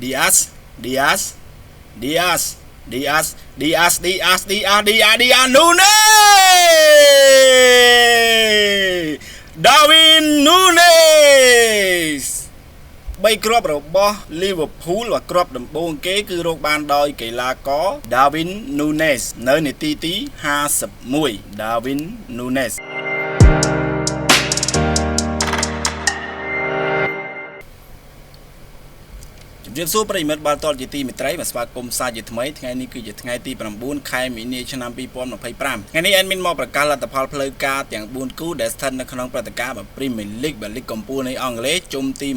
Diaz Diaz Diaz Diaz Diaz Diaz Diaz Diaz Diaz Nunes Darwin Nunes 3 គ្រាប់របស់ Liverpool và គ្រាប់ដំបូងគេគឺរកបានដោយកីឡាករ Darwin Nunes នៅនាទីទី 51 Darwin Nunesជំរាបសួរប្រិយមិត្តបាល់ទាត់ជាទីមេត្រីមកស្វាគមន៍សាជាថ្មីថ្ងៃនេះគឺជាថ្ងៃទី 9 ខែមីនាឆ្នាំ 2025 ថ្ងៃនេះ admin មកប្រកាសលទ្ធផលផ្លូវការទាំង 4 គូដែលស្ថិតនៅក្នុងព្រឹត្តិការណ៍ Premier League លីកកំពូលនៃអង់គ្លេសជុំទី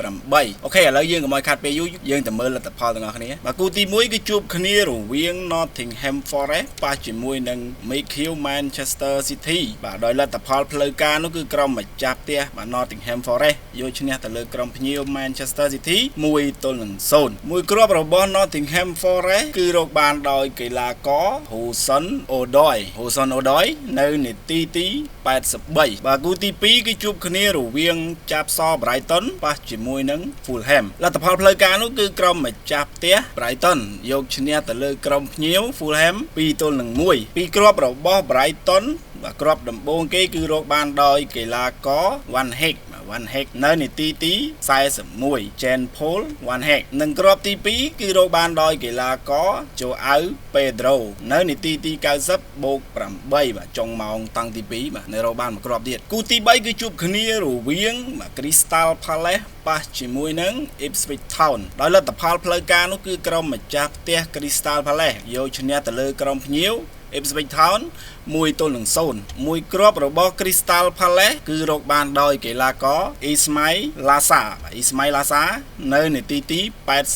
28 អូខេឥឡូវយើងកុំឲ្យខាត់ពេលយូរយើងទៅមើលលទ្ធផលទាំងអស់គ្នាបាទគូទី1គឺជួបគ្នារវាង Nottingham Forest ប៉ះជាមួយនឹង Mikel Manchester City បាទដោយលទ្ធផលផ្លូវការនោះគឺក្រុមម្ចាស់ផ្ទះបាទ Nottingham Forest យកឈ្នះទៅលើក្រុមភ្ញៀវ Manchester City 1-0 មួយគ្រាប់របស់ Nottingham Forest គឺរកបានដោយកីឡាករ Hudson Odoi នៅនាទីទី 83 បាទគូទី 2 គឺជួបគ្នារវាងចាប់ស Brighton ប៉ះជាមួយនឹង Fulham លទ្ធផលផ្លូវការនោះគឺក្រុមម្ចាស់ផ្ទះ Brighton យកឈ្នះទៅលើក្រុមភ្ញៀវ Fulham 2-1 ពីគ្រាប់របស់ Brighton បាទគ្រាប់ដំបូងគេគឺរកបានដោយកីឡាករ Van Heck នៅនាទីទី 41 Jean Paul Van Heck និងគ្រាប់ទី 2 គឺរកបានដោយកីឡាករ Joao Pedro នៅនាទីទី 90 +8 បាទចុងម៉ោងតាំងទី 2 បាទនៅរកបានមួយគ្រាប់ទៀតគូទី 3 គឺជួបគ្នារវាង Crystal Palace ប៉ះជាមួយនឹង Ipswich Town ដោយលទ្ធផលផ្លូវការនោះគឺក្រុមម្ចាស់ផ្ទះ Crystal Palace យកឈ្នះទៅលើក្រុមភ្ញៀវIpswich Town 1-0 មួយគ្រាប់របស់ Crystal Palace គឺរកបានដោយកីឡាករ Ismail Lassa នៅនាទីទី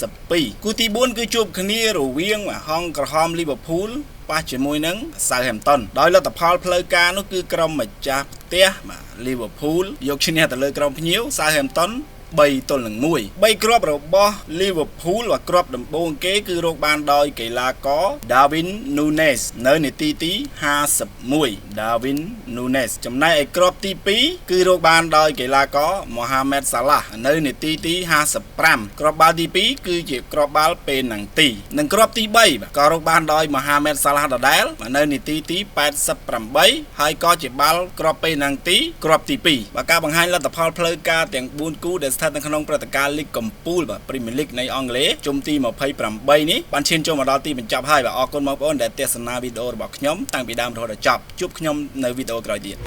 82 គូទី 4 គឺជួបគ្នារវាងហង្សក្រហម Liverpool ប៉ះជាមួយនឹង Southampton ដោយលទ្ធផលផ្លូវការនោះគឺក្រុមម្ចាស់ផ្ទះ Liverpool យកឈ្នះទៅលើក្រុមភ្ញៀវ Southampton 3-1 3 គ្រាប់របស់ Liverpool và គ្រាប់ដំបូងគេគឺរកបានដោយកីឡាករ Darwin Nunes នៅនាទីទី 51 Darwin Nunes ចំណែកឯគ្រាប់ទី 2 គឺរកបានដោយកីឡាករ Mohamed Salah នៅនាទីទី 55 គ្រាប់បាល់ទី 2 គឺជាគ្រាប់បាល់ពេណាល់ទីនិងគ្រាប់ទី 3 ក៏រកបានដោយ Mohamed Salah ដដែលនៅនាទីទី 88 ហើយក៏ជាបាល់គ្រាប់ពេណាល់ទីគ្រាប់ទី 2 បាទការបង្ហាញលទ្ធផលផ្លូវការទាំង 4 គូដែលស្ថិតនៅក្នុងព្រឹត្តិការណ៍លីកកំពូលបាទ Premier League នៃអង់គ្លេសជុំទី 28 នេះបានឈានចូលមកដល់ទីបញ្ចប់ហើយបាទអរគុណបងប្អូនដែលទស្សនាវីដេអូរបស់ខ្ញុំតាំងពីដើមរហូតដល់ចប់ជួបខ្ញុំនៅវីដេអូក្រោយទៀត